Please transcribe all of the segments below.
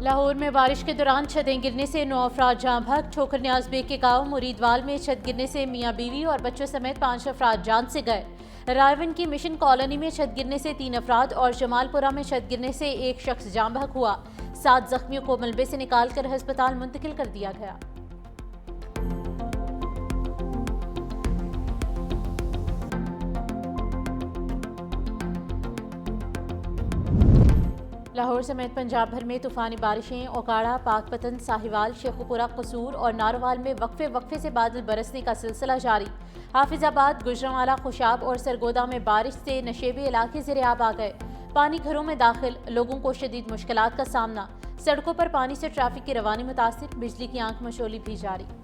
लाहौर में बारिश के दौरान छतें गिरने से 9 अफराद जाँ बहक। ठोकर न्याज बेग के गांव मुरीदवाल में छत गिरने से मियाँ बीवी और बच्चों समेत 5 अफराद जान से गए। रायवन की मिशन कॉलोनी में छत गिरने से 3 अफराद और जमालपुरा में छत गिरने से एक शख्स जाँ बहक हुआ। 7 जख्मियों को मलबे से निकालकर अस्पताल मुंतकिल कर दिया गया। लाहौर समेत पंजाब भर में तूफानी बारिशें। ओकाड़ा, पाकपतन, साहिवाल, शेखुपुरा, कसूर और नारोवाल में वक्फे से बादल बरसने का सिलसिला जारी। हाफिजाबाद, गुजरांवाला, खुशाब और सरगोदा में बारिश से नशेबी इलाके ज़ेरे-आब आ गए। पानी घरों में दाखिल, लोगों को शदीद मुश्किलात का सामना। सड़कों पर पानी से ट्रैफिक की रवानी मुतासिर, बिजली की आंख मशोली भी जारी।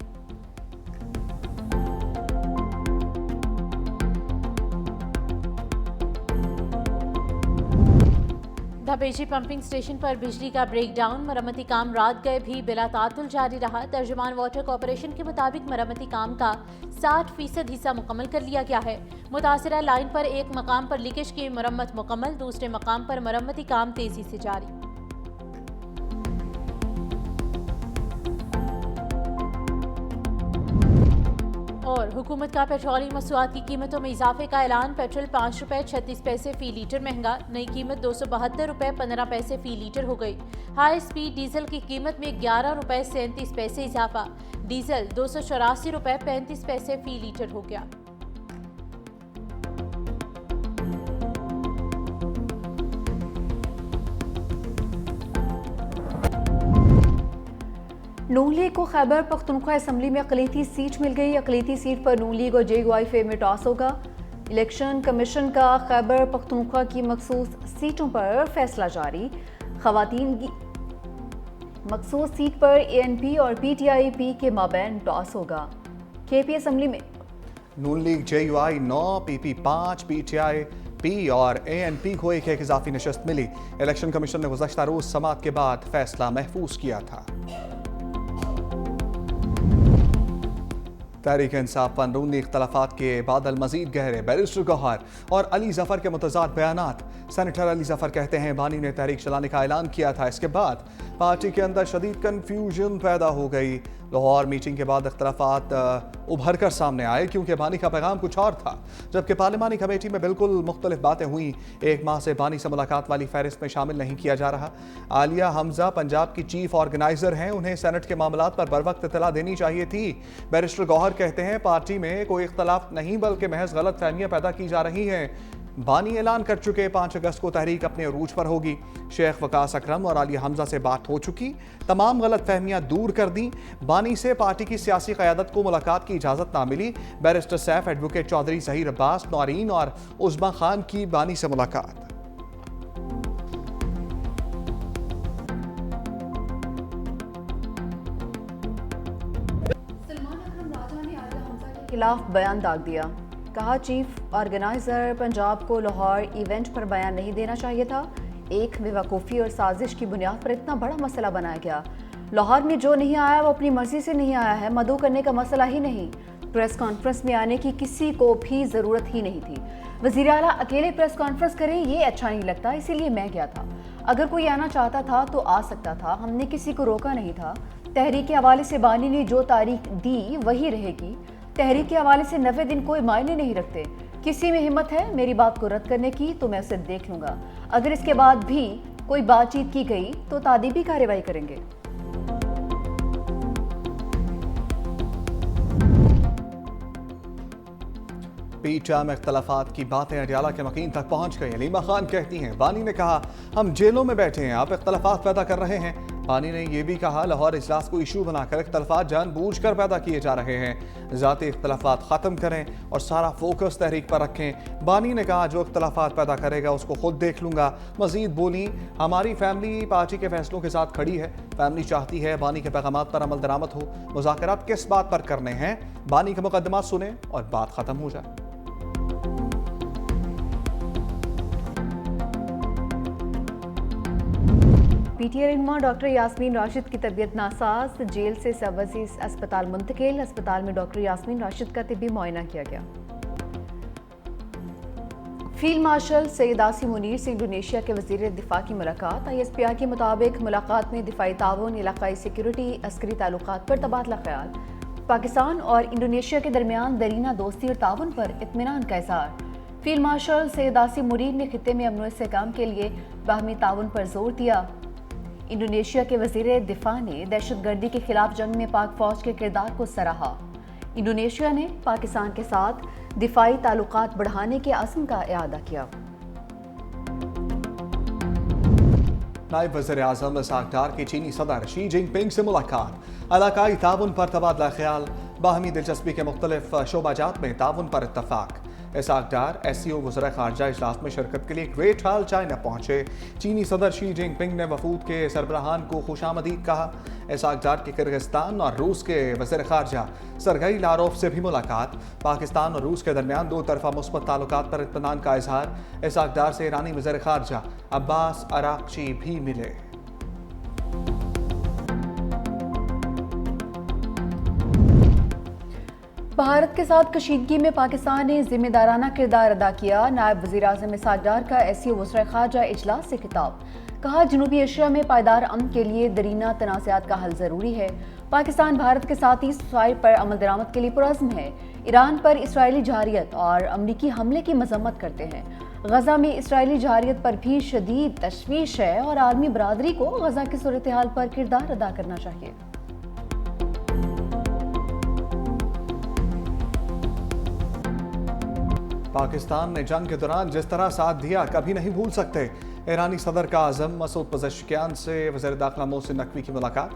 धबेजी पंपिंग स्टेशन पर बिजली का ब्रेकडाउन। मरम्मती काम रात गए भी बिला तातुल जारी रहा। तर्जुमान वाटर कॉर्पोरेशन के मुताबिक मरम्मती काम का 60% हिस्सा मुकम्मल कर लिया गया है। मुतासिरा लाइन पर एक मकाम पर लीकेज की मरम्मत मुकम्मल, दूसरे मकाम पर मरम्मती काम तेजी से जारी। और हुकूमत का पेट्रोलियम मसनूआत की कीमतों में इजाफे का ऐलान। पेट्रोल 5 रुपये 36 पैसे फी लीटर महंगा। नई कीमत 272 रुपये 15 पैसे फी लीटर हो गई। हाई स्पीड डीजल की कीमत में 11 रुपये 37 पैसे इजाफा। डीजल 284 रुपये 35 पैसे फी लीटर हो गया। नून लीग को खैबर पख्तूनख्वा असम्बली में अक़लियती सीट मिल गई। अक़लियती सीट पर नून लीग और JUIF में टॉस होगा। इलेक्शन कमीशन का खैबर पख्तूनख्वा की मखसूस सीटों पर फैसला जारी। खवातीन की मखसूस सीट पर ANP और PTI-P के माबैन टॉस होगा। KP असम्बली में नून लीग JUI 9, PP 5, PTI-P और ANP को एक इजाफी नशस्त मिली। इलेक्शन कमीशन ने गुज़श्ता रोज समाअत के बाद फैसला महफूज किया था। तहरीक इंसाफ पर अंदरूनी इख्तलाफात के बादल मजीद गहरे। बैरिस्टर गौहर और अली जफर के मुतज़ाद बयानात। सेनेटर अली जफर कहते हैं बानी ने तहरीक चलाने का ऐलान किया था, इसके बाद पार्टी के अंदर शदीद कन्फ्यूजन पैदा हो गई। लाहौर मीटिंग के बाद इख्तलाफात उभर कर सामने आए क्योंकि बानी का पैगाम कुछ और था, जबकि पार्लिमानी कमेटी में बिल्कुल मुख्तलिफ बातें हुई। 1 माह से बानी से मुलाकात वाली फहरिस्त में शामिल नहीं किया जा रहा। आलिया हमजा पंजाब की चीफ ऑर्गेनाइजर हैं, उन्हें सेनेट के मामलात पर बरवक्त इत्तला देनी चाहिए थी। बैरिस्टर गौहर कहते हैं पार्टी में कोई इख्तलाफ नहीं बल्कि महज गलत फहमियां पैदा की जा रही हैं। बानी ऐलान कर चुके 5 अगस्त को तहरीक अपने अरूज पर होगी। शेख वकास अकरम और आलिया हमजा से बात हो चुकी, तमाम गलत फहमियां दूर कर दी। बानी से पार्टी की सियासी क़यादत को मुलाकात की इजाज़त ना मिली। बैरिस्टर सैफ, एडवोकेट चौधरी ज़हीर अब्बास, नौरीन और उज़मा खान की बानी से मुलाकात। खिलाफ बयान दाग दिया। कहा चीफ ऑर्गेनाइजर पंजाब को लाहौर इवेंट पर बयान नहीं देना चाहिए था। एक बेवकूफ़ी और साजिश की बुनियाद पर इतना बड़ा मसला बनाया गया। लाहौर में जो नहीं आया वो अपनी मर्जी से नहीं आया है, मदऊ करने का मसला ही नहीं। प्रेस कॉन्फ्रेंस में आने की किसी को भी ज़रूरत ही नहीं थी। वज़ीर आला अकेले प्रेस कॉन्फ्रेंस करें ये अच्छा नहीं लगता, इसीलिए मैं गया था। अगर कोई आना चाहता था तो आ सकता था, हमने किसी को रोका नहीं था। तहरीक के हवाले से बानी ने जो तारीख दी वही रहेगी। तहरीक के हवाले से 90 दिन कोई मायने नहीं रखते। किसी में हिम्मत है मेरी बात को रद्द करने की तो मैं उसे देख लूंगा। अगर इसके बाद भी कोई बातचीत की गई तो तादीबी कार्रवाई करेंगे। पीटा में इख्तलाफात की बातें अडियाला के मकीन तक पहुंच गई। अलीमा खान कहती हैं बानी ने कहा हम जेलों में बैठे हैं, आप इख्तलाफात पैदा कर रहे हैं। बानी ने यह भी कहा लाहौर इजलास को इशू बनाकर इख्तलाफात जानबूझकर पैदा किए जा रहे हैं। ज़ाती इख्तलाफात ख़त्म करें और सारा फोकस तहरीक पर रखें। बानी ने कहा जो इख्तलाफात पैदा करेगा उसको खुद देख लूंगा। मजीद बोली हमारी फैमिली पार्टी के फैसलों के साथ खड़ी है। फैमिली चाहती है बानी के पैगामात पर अमल दरामद हो। मुज़ाकरात किस बात पर करने हैं, बानी के मुकदमा सुने और बात ख़त्म हो जाए। PTI रहनुमा डॉक्टर यास्मीन राशिद की तबीयत नासाज, जेल से सब अजीज अस्पताल मुंतकिल। अस्पताल में डॉक्टर यास्मीन राशिद का तिब्बी मुआयना किया गया। फील्ड मार्शल सैयद आसिम मुनीर से इंडोनेशिया के वज़ीर दिफा की मुलाकात। ISPR के मुताबिक मुलाकात में दिफाई ताउन, इलाकाई सिक्योरिटी, अस्करी ताल्लुकात पर तबादला ख्याल, पाकिस्तान और इंडोनेशिया के दरमियान दरीना दोस्ती और ताउन पर इत्मीनान का इज़हार। फील्ड मार्शल सैयद आसिम मुनीर ने खित्ते में अमन व इस्तेहकाम के लिए बाहमी ताउन पर जोर दिया। इंडोनेशिया के वज़ीर दिफा ने दहशतगर्दी के खिलाफ जंग में पाक फौज के किरदार को सराहा। इंडोनेशिया ने पाकिस्तान के साथ दिफाई ताल्लुकात बढ़ाने के अज़्म का इआदा किया। नायब वज़ीर आज़म इसाक डार की चीनी सदर शी जिनपिंग से मुलाकात, इलाकाई ताउन पर तबादला ख्याल, बाहमी दिलचस्पी के मुख्तलिफ शोबाजात में ताउन पर इत्तफाक। इसाक डार SCO वज़ीर ख़ारजा इजलास में शिरकत के लिए ग्रेट हॉल चाइना पहुंचे। चीनी सदर शी जिनपिंग ने वफूद के सरबराहान को खुशामदीद कहा। इसाक डार की किर्गिस्तान और रूस के वज़ीर ख़ारजा सरगई लारोफ से भी मुलाकात, पाकिस्तान और रूस के दरमियान दो तरफा मुस्बत ताल्लुकात पर इत्मीनान का इजहार। इसाक डार से ईरानी वज़ीर ख़ारजा अब्बास अराक़ची भी मिले। भारत के साथ कशीदगी में पाकिस्तान ने जिम्मेदाराना किरदार अदा किया। नायब वज़ीर आज़म इसाक डार का SCO वज़ीर ख़ारजा इजलास से खिताब, कहा जनूबी एशिया में पायदार अमन के लिए दरीना तनाज़ात का हल ज़रूरी है। पाकिस्तान भारत के साथ इस फाइल पर अमल दरामद के लिए पुरज़्म है। ईरान पर इसराइली जहारियत और अमरीकी हमले की मजम्मत करते हैं। गजा में इसराइली जहारियत पर भी शदीद तशवीश है और आलमी बरादरी को गजा की सूरत हाल पर किरदार अदा करना चाहिए। पाकिस्तान ने जंग के दौरान जिस तरह साथ दिया कभी नहीं भूल सकते। ईरानी सदर का आज़म मसूद पज़ेश्कियान से वज़ीर दाखिला मोहसिन नकवी की मुलाकात,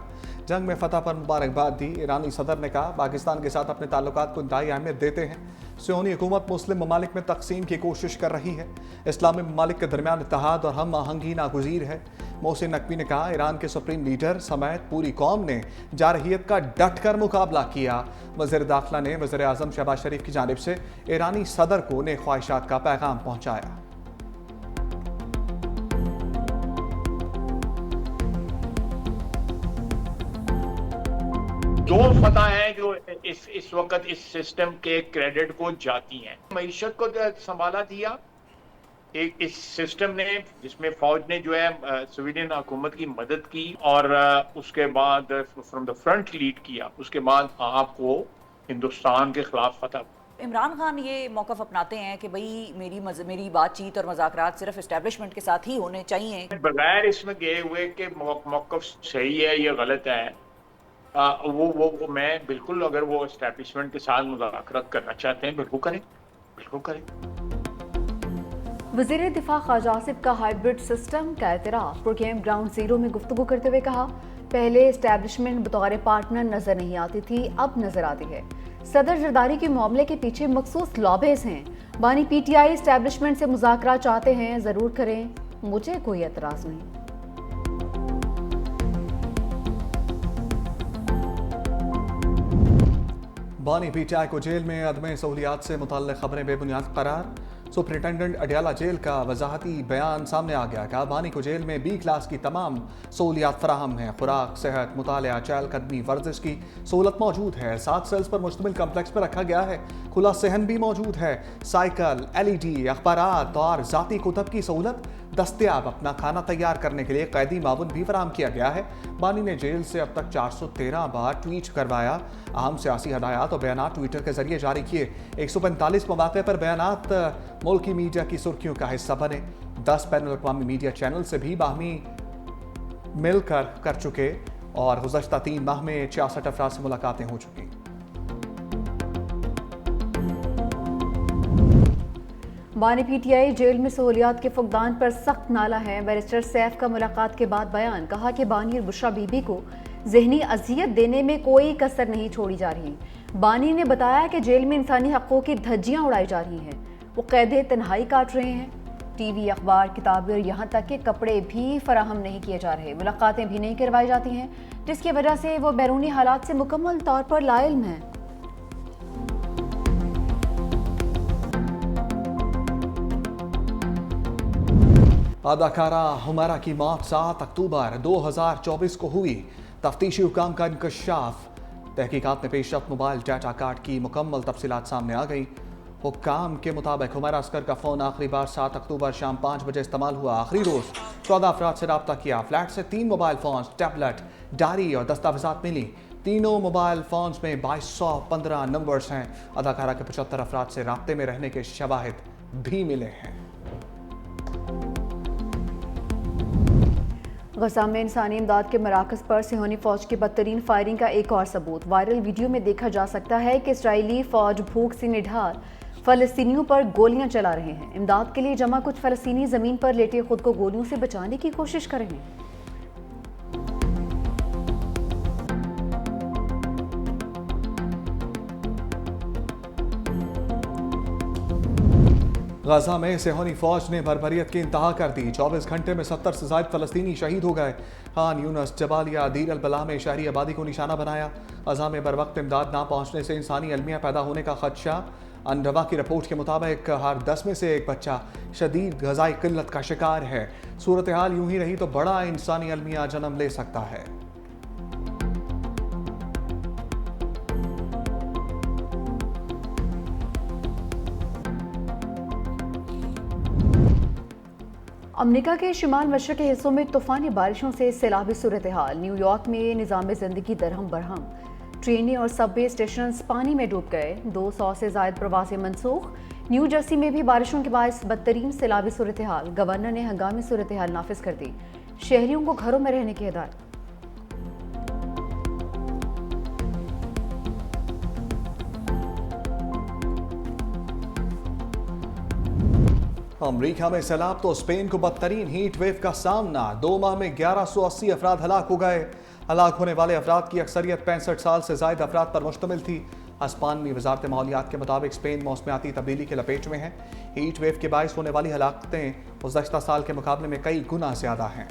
जंग में फतह पर मुबारकबाद दी। ईरानी सदर ने कहा पाकिस्तान के साथ अपने ताल्लुकात को इंतहाई अहमियत देते हैं। सियोनी हुकूमत मुस्लिम ममालिक में तकसीम की कोशिश कर रही है। इस्लामी ममालिक के दरमियान इत्तेहाद और हम आहंगी नागुज़ीर है। मोहसिन नकवी ने कहा ईरान के सुप्रीम लीडर समेत पूरी कौम ने जारहियत का डट कर मुकाबला किया। वज़ीर दाखिला ने वज़ीर आज़म शहबाज शरीफ की जानिब से ईरानी सदर को नेक ख्वाहिशात का पैगाम पहुँचाया। दो फतह हैं जो इस वक्त इस सिस्टम के क्रेडिट को जाती हैं। मईशत को संभाला दिया एक इस सिस्टम ने, जिसमें फौज ने जो है सिविलियन हुकूमत की मदद की और उसके बाद फ्रॉम द फ्रंट लीड किया। उसके बाद आपको हिंदुस्तान के खिलाफ फतह। इमरान खान ये मौक़िफ़ अपनाते हैं कि भाई मेरी बातचीत और मुज़ाकरात सिर्फ एस्टेब्लिशमेंट के साथ ही होने चाहिए, बगैर इसमें गए हुए कि मौक़िफ़ सही है या गलत है। वो मैं बिल्कुल, अगर वो एस्टेब्लिशमेंट के साथ मुज़ाकरात करना चाहते हैं बिल्कुल करें, बिल्कुल करें। वज़ीर दिफा ख्वाजा आसिफ का हाइब्रिड सिस्टम का एतराफ़ प्रोग्राम ग्राउंड ज़ीरो में गुफ्तगू करते हुए कहा पहले एस्टेब्लिशमेंट बतौर पार्टनर नजर नहीं आती थी, अब नजर आती है। सदर जरदारी के मामले के पीछे मखसूस लॉबीज़ हैं। बानी PTI एस्टेब्लिशमेंट से मुज़ाकरा चाहते हैं, ज़रूर करें, मुझे कोई एतराज़ नहीं। बानी PTI को जेल में अदम सहूलियात से मुतल्लिक़ खबरें बेबुनियाद करार। सुपरिटेंडेंट अडियाला जेल का वजाहती बयान सामने आ गया। कहा बानी को जेल में B क्लास की तमाम सहूलियात फराहम हैं। खुराक, सेहत, मुतालिया, चहलकदमी, वर्जिश की सहूलत मौजूद है। 7 सेल्स पर मुश्तमिल कम्प्लेक्स पर रखा गया है। खुला सहन भी मौजूद है। साइकिल, LED, अखबारात और ज़ाती कुतब की सहूलत दस्तयाब। अपना खाना तैयार करने के लिए कैदी माउन भी फराहम किया गया है। बानी ने जेल से अब तक 413 बार ट्वीट करवाया। अहम सियासी हदायत और बयानात ट्विटर के जरिए जारी किए। 145 मौके पर बयानात मुल्की मीडिया की सुर्खियों का हिस्सा बने। 10 बैनुल अक़वामी मीडिया चैनल से भी बाहमी मिलकर कर चुके और गुज़श्ता 3 माह में 66 अफराद से मुलाकातें हो चुकी। बानी PTI जेल में सहूलियात के फुकदान पर सख्त नाला है। बैरिस्टर सैफ का मुलाकात के बाद बयान, कहा कि बानी और बुशरा बीबी को जहनी अजियत देने में कोई कसर नहीं छोड़ी जा रही। बानी ने बताया कि जेल में इंसानी हक़ों की धज्जियां उड़ाई जा रही हैं। वो कैदे तन्हाई काट रहे हैं। TV, अखबार, किताबें और यहाँ तक कि कपड़े भी फराहम नहीं किए जा रहे। मुलाकातें भी नहीं करवाई जाती हैं, जिसकी वजह से वो बैरूनी हालात से मुकम्मल तौर पर लाइल्म हैं। अदाकारा हुमैरा की मौत 7 अक्टूबर 2024 को हुई। तफ्तीशी हुकाम का इंकशाफ। तहकीकात में पेशरफ्त। मोबाइल डाटा कार्ड की मुकम्मल तफसीलात सामने आ गई। हुक्काम के मुताबिक हुमैरा असगर का फ़ोन आखिरी बार 7 अक्टूबर शाम 5 बजे इस्तेमाल हुआ। आखिरी रोज़ 14 अफराद से रब्ता किया। फ्लैट से 3 मोबाइल फ़ोन, टैबलेट, डायरी और दस्तावेजात मिली। तीनों मोबाइल फ़ोन्स में 2215 नंबर्स हैं। अदाकारा के 75 अफराद से राब्ते में रहने के शवाहिद भी मिले हैं। गजा में इंसानी इमदाद के मराकज़ पर सिहोनी फ़ौज की बदतरीन फायरिंग का एक और सबूत। वायरल वीडियो में देखा जा सकता है कि इसराइली फ़ौज भूख से निढाल फ़लस्तीनियों पर गोलियां चला रहे हैं। इमदाद के लिए जमा कुछ फ़लस्तीनी ज़मीन पर लेटे खुद को गोलियों से बचाने की कोशिश कर रहे हैं। गजा में सिहोनी फौज ने बर्बरियत की इंतहा कर दी। 24 घंटे में 70 से ज़ायद फ़लस्तीनी शहीद हो गए। खान यूनस, जबालिया, दीर अल-बला में शहरी आबादी को निशाना बनाया। गजा में बर वक्त इमदाद ना पहुँचने से इंसानी अलमिया पैदा होने का खदशा। अनरवा की रिपोर्ट के मुताबिक हर 10 में से एक बच्चा शदीद ग़िज़ाई किल्लत का शिकार है। सूरत हाल यूं ही रही तो बड़ा इंसानी अलमिया जन्म ले सकता है। अमेरिका के शिमाल मशरक़ी हिस्सों में तूफ़ानी बारिशों से सैलाबी सूरत हाल। न्यूयॉर्क में निज़ाम ज़िंदगी दरहम बरहम। ट्रेनें और सबवे स्टेशन पानी में डूब गए। 200 से ज़ायद प्रवासी मनसूख। न्यू जर्सी में भी बारिशों के बायस बदतरीन सैलाबी सूरत हाल। गवर्नर ने हंगामी सूरत हाल नाफिज कर दी। शहरियों को घरों में रहने की हिदायत। अमरीका में सैलाब तो स्पेन को बदतरीन हीट वेव का सामना। 2 माह में 1180 अफराद हलाक हो गए। हलाक होने वाले अफराद की अक्सरियत 65 साल से ज़ायद अफराद पर मुश्तमिल थी। अस्पानी वजारत माहौलियात के मुताबिक स्पेन मौसमियाती तब्दीली के लपेट में है। हीट वेव के बायस होने वाली हलाकतें गुज़श्ता साल के मुकाबले में कई गुना ज़्यादा हैं।